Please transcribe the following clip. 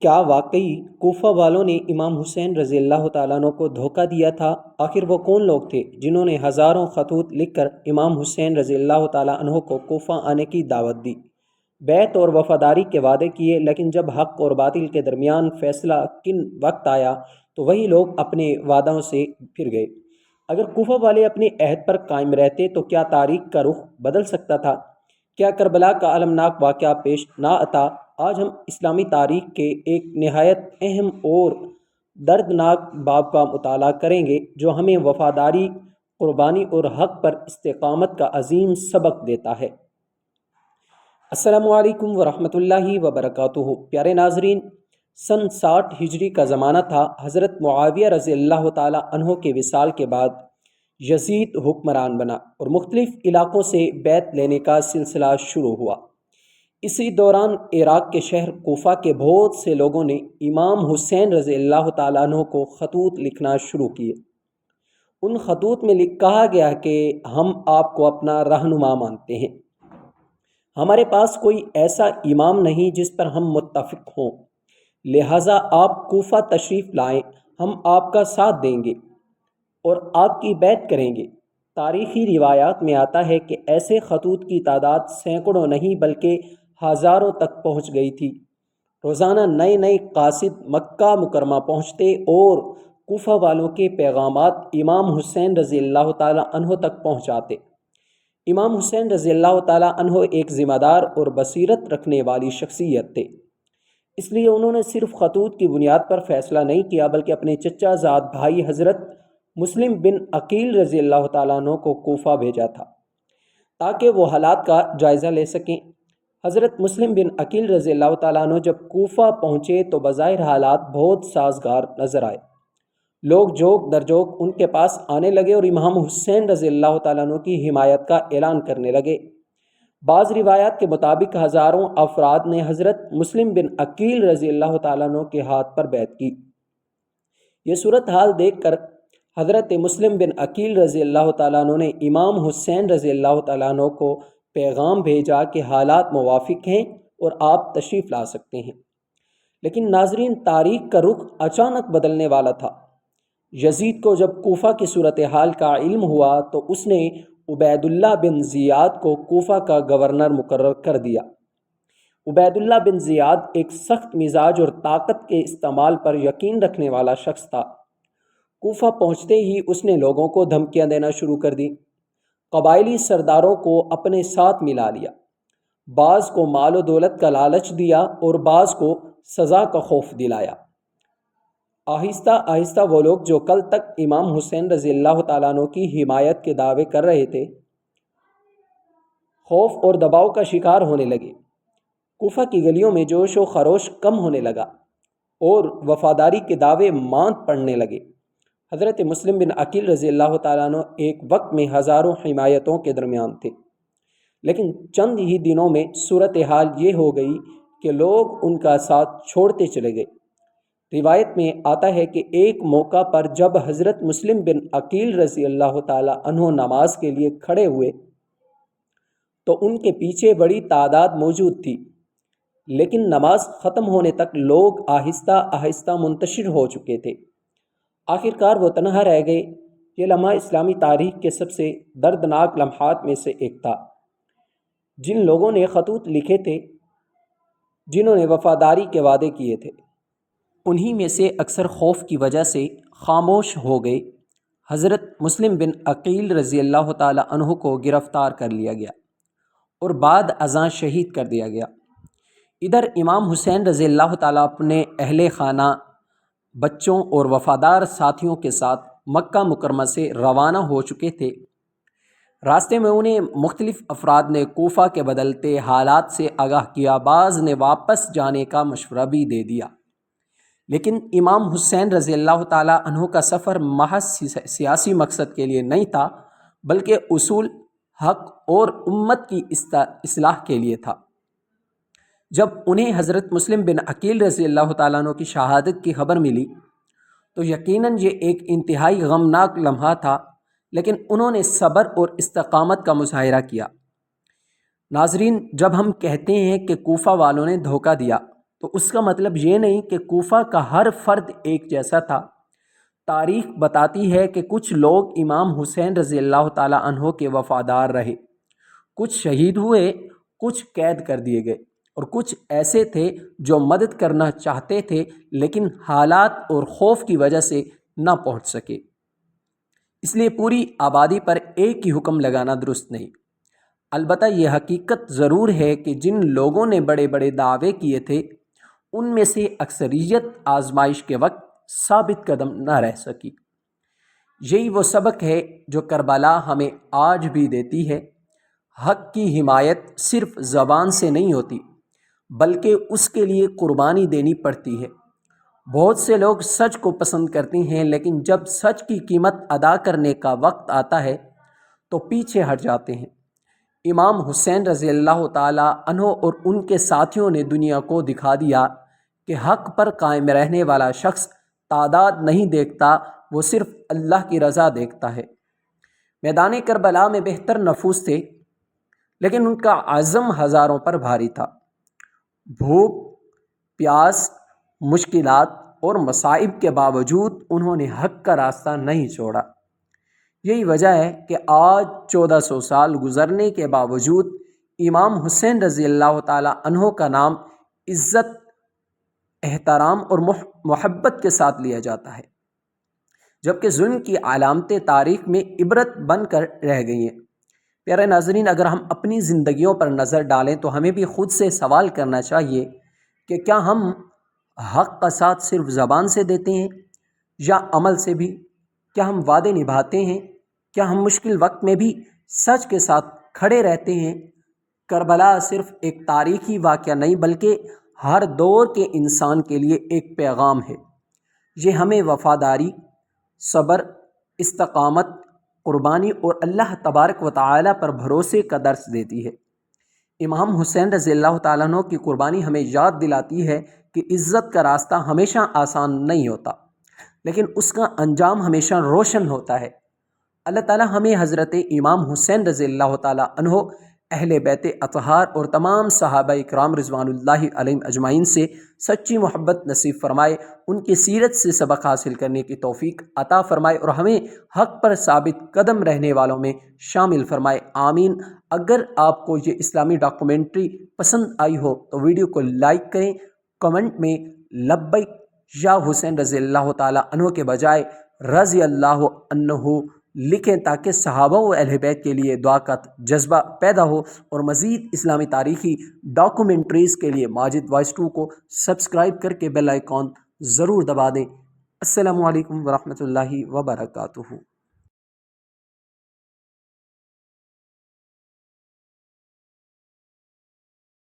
کیا واقعی کوفہ والوں نے امام حسین رضی اللہ تعالیٰ عنہ کو دھوکہ دیا تھا؟ آخر وہ کون لوگ تھے جنہوں نے ہزاروں خطوط لکھ کر امام حسین رضی اللہ تعالیٰ عنہ کو کوفہ آنے کی دعوت دی، بیعت اور وفاداری کے وعدے کیے، لیکن جب حق اور باطل کے درمیان فیصلہ کن وقت آیا تو وہی لوگ اپنے وعدوں سے پھر گئے؟ اگر کوفہ والے اپنے عہد پر قائم رہتے تو کیا تاریخ کا رخ بدل سکتا تھا؟ کیا کربلا کا المناک واقعہ پیش نہ آتا؟ آج ہم اسلامی تاریخ کے ایک نہایت اہم اور دردناک باب کا مطالعہ کریں گے جو ہمیں وفاداری، قربانی اور حق پر استقامت کا عظیم سبق دیتا ہے۔ السلام علیکم ورحمۃ اللہ وبرکاتہ۔ پیارے ناظرین، سن 60 ہجری کا زمانہ تھا۔ حضرت معاویہ رضی اللہ تعالی عنہ کے وصال کے بعد یزید حکمران بنا اور مختلف علاقوں سے بیعت لینے کا سلسلہ شروع ہوا۔ اسی دوران عراق کے شہر کوفہ کے بہت سے لوگوں نے امام حسین رضی اللہ تعالیٰ عنہ کو خطوط لکھنا شروع کیے۔ ان خطوط میں کہا گیا کہ ہم آپ کو اپنا رہنما مانتے ہیں، ہمارے پاس کوئی ایسا امام نہیں جس پر ہم متفق ہوں، لہٰذا آپ کوفہ تشریف لائیں، ہم آپ کا ساتھ دیں گے اور آپ کی بیعت کریں گے۔ تاریخی روایات میں آتا ہے کہ ایسے خطوط کی تعداد سینکڑوں نہیں بلکہ ہزاروں تک پہنچ گئی تھی۔ روزانہ نئے نئے قاصد مکہ مکرمہ پہنچتے اور کوفہ والوں کے پیغامات امام حسین رضی اللہ تعالیٰ عنہ تک پہنچاتے۔ امام حسین رضی اللہ تعالیٰ عنہ ایک ذمہ دار اور بصیرت رکھنے والی شخصیت تھے، اس لیے انہوں نے صرف خطوط کی بنیاد پر فیصلہ نہیں کیا بلکہ اپنے چچا زاد بھائی حضرت مسلم بن عقیل رضی اللہ تعالیٰ عنہ کو کوفہ بھیجا تھا تاکہ وہ حالات کا جائزہ لے سکیں۔ حضرت مسلم بن عقیل رضی اللہ تعالیٰ عنہ جب کوفہ پہنچے تو بظاہر حالات بہت سازگار نظر آئے۔ لوگ جوک در جوک ان کے پاس آنے لگے اور امام حسین رضی اللہ تعالیٰ عنہ کی حمایت کا اعلان کرنے لگے۔ بعض روایات کے مطابق ہزاروں افراد نے حضرت مسلم بن عقیل رضی اللہ تعالیٰ عنہ کے ہاتھ پر بیعت کی۔ یہ صورتحال دیکھ کر حضرت مسلم بن عقیل رضی اللہ تعالیٰ عنہ نے امام حسین رضی اللہ تعالیٰ عنہ کو پیغام بھیجا کہ حالات موافق ہیں اور آپ تشریف لا سکتے ہیں۔ لیکن ناظرین، تاریخ کا رخ اچانک بدلنے والا تھا۔ یزید کو جب کوفہ کی صورتحال کا علم ہوا تو اس نے عبید اللہ بن زیاد کو کوفہ کا گورنر مقرر کر دیا۔ عبید اللہ بن زیاد ایک سخت مزاج اور طاقت کے استعمال پر یقین رکھنے والا شخص تھا۔ کوفہ پہنچتے ہی اس نے لوگوں کو دھمکیاں دینا شروع کر دی، قبائلی سرداروں کو اپنے ساتھ ملا لیا، بعض کو مال و دولت کا لالچ دیا اور بعض کو سزا کا خوف دلایا۔ آہستہ آہستہ وہ لوگ جو کل تک امام حسین رضی اللہ تعالیٰ عنہ کی حمایت کے دعوے کر رہے تھے، خوف اور دباؤ کا شکار ہونے لگے۔ کوفہ کی گلیوں میں جوش و خروش کم ہونے لگا اور وفاداری کے دعوے ماند پڑنے لگے۔ حضرت مسلم بن عقیل رضی اللہ تعالیٰ عنہ ایک وقت میں ہزاروں حمایتوں کے درمیان تھے، لیکن چند ہی دنوں میں صورتحال یہ ہو گئی کہ لوگ ان کا ساتھ چھوڑتے چلے گئے۔ روایت میں آتا ہے کہ ایک موقع پر جب حضرت مسلم بن عقیل رضی اللہ تعالیٰ عنہ نماز کے لیے کھڑے ہوئے تو ان کے پیچھے بڑی تعداد موجود تھی، لیکن نماز ختم ہونے تک لوگ آہستہ آہستہ منتشر ہو چکے تھے۔ آخرکار وہ تنہا رہ گئے۔ یہ لمحہ اسلامی تاریخ کے سب سے دردناک لمحات میں سے ایک تھا۔ جن لوگوں نے خطوط لکھے تھے، جنہوں نے وفاداری کے وعدے کیے تھے، انہی میں سے اکثر خوف کی وجہ سے خاموش ہو گئے۔ حضرت مسلم بن عقیل رضی اللہ تعالی عنہ کو گرفتار کر لیا گیا اور بعد ازاں شہید کر دیا گیا۔ ادھر امام حسین رضی اللہ تعالیٰ اپنے اہل خانہ، بچوں اور وفادار ساتھیوں کے ساتھ مکہ مکرمہ سے روانہ ہو چکے تھے۔ راستے میں انہیں مختلف افراد نے کوفہ کے بدلتے حالات سے آگاہ کیا، بعض نے واپس جانے کا مشورہ بھی دے دیا، لیکن امام حسین رضی اللہ تعالیٰ عنہ کا سفر محض سیاسی مقصد کے لیے نہیں تھا بلکہ اصول، حق اور امت کی اصلاح کے لیے تھا۔ جب انہیں حضرت مسلم بن عقیل رضی اللہ تعالیٰ عنہ کی شہادت کی خبر ملی تو یقیناً یہ ایک انتہائی غمناک لمحہ تھا، لیکن انہوں نے صبر اور استقامت کا مظاہرہ کیا۔ ناظرین، جب ہم کہتے ہیں کہ کوفہ والوں نے دھوکہ دیا تو اس کا مطلب یہ نہیں کہ کوفہ کا ہر فرد ایک جیسا تھا۔ تاریخ بتاتی ہے کہ کچھ لوگ امام حسین رضی اللہ تعالیٰ عنہ کے وفادار رہے، کچھ شہید ہوئے، کچھ قید کر دیے گئے، اور کچھ ایسے تھے جو مدد کرنا چاہتے تھے لیکن حالات اور خوف کی وجہ سے نہ پہنچ سکے۔ اس لیے پوری آبادی پر ایک ہی حکم لگانا درست نہیں۔ البتہ یہ حقیقت ضرور ہے کہ جن لوگوں نے بڑے بڑے دعوے کیے تھے ان میں سے اکثریت آزمائش کے وقت ثابت قدم نہ رہ سکی۔ یہی وہ سبق ہے جو کربلا ہمیں آج بھی دیتی ہے۔ حق کی حمایت صرف زبان سے نہیں ہوتی بلکہ اس کے لیے قربانی دینی پڑتی ہے۔ بہت سے لوگ سچ کو پسند کرتے ہیں لیکن جب سچ کی قیمت ادا کرنے کا وقت آتا ہے تو پیچھے ہٹ جاتے ہیں۔ امام حسین رضی اللہ تعالیٰ عنہ اور ان کے ساتھیوں نے دنیا کو دکھا دیا کہ حق پر قائم رہنے والا شخص تعداد نہیں دیکھتا، وہ صرف اللہ کی رضا دیکھتا ہے۔ میدان کربلا میں بہتر نفوس تھے لیکن ان کا عزم ہزاروں پر بھاری تھا۔ بھوک، پیاس، مشکلات اور مصائب کے باوجود انہوں نے حق کا راستہ نہیں چھوڑا۔ یہی وجہ ہے کہ آج 1400 سال گزرنے کے باوجود امام حسین رضی اللہ تعالیٰ عنہ کا نام عزت، احترام اور محبت کے ساتھ لیا جاتا ہے، جبکہ ظلم کی علامتیں تاریخ میں عبرت بن کر رہ گئی ہیں۔ پیارے ناظرین، اگر ہم اپنی زندگیوں پر نظر ڈالیں تو ہمیں بھی خود سے سوال کرنا چاہیے کہ کیا ہم حق کا ساتھ صرف زبان سے دیتے ہیں یا عمل سے بھی؟ کیا ہم وعدے نبھاتے ہیں؟ کیا ہم مشکل وقت میں بھی سچ کے ساتھ کھڑے رہتے ہیں؟ کربلا صرف ایک تاریخی واقعہ نہیں بلکہ ہر دور کے انسان کے لیے ایک پیغام ہے۔ یہ ہمیں وفاداری، صبر، استقامت، قربانی اور اللہ تبارک و تعالیٰ پر بھروسے کا درس دیتی ہے۔ امام حسین رضی اللہ تعالیٰ عنہ کی قربانی ہمیں یاد دلاتی ہے کہ عزت کا راستہ ہمیشہ آسان نہیں ہوتا لیکن اس کا انجام ہمیشہ روشن ہوتا ہے۔ اللہ تعالیٰ ہمیں حضرت امام حسین رضی اللہ تعالیٰ عنہ، اہل بیت اطہار اور تمام صحابہ اکرام رضوان اللہ علیہم اجمعین سے سچی محبت نصیب فرمائے، ان کی سیرت سے سبق حاصل کرنے کی توفیق عطا فرمائے اور ہمیں حق پر ثابت قدم رہنے والوں میں شامل فرمائے، آمین۔ اگر آپ کو یہ اسلامی ڈاکومنٹری پسند آئی ہو تو ویڈیو کو لائک کریں، کمنٹ میں لبیک یا حسین رضی اللہ تعالیٰ عنہ کے بجائے رضی اللہ عنہ لکھیں تاکہ صحابہ و اہل بیت کے لیے دعا کا جذبہ پیدا ہو، اور مزید اسلامی تاریخی ڈاکومنٹریز کے لیے ماجد وائس 2 کو سبسکرائب کر کے بیل آئیکن ضرور دبا دیں۔ السلام علیکم ورحمۃ اللہ وبرکاتہ۔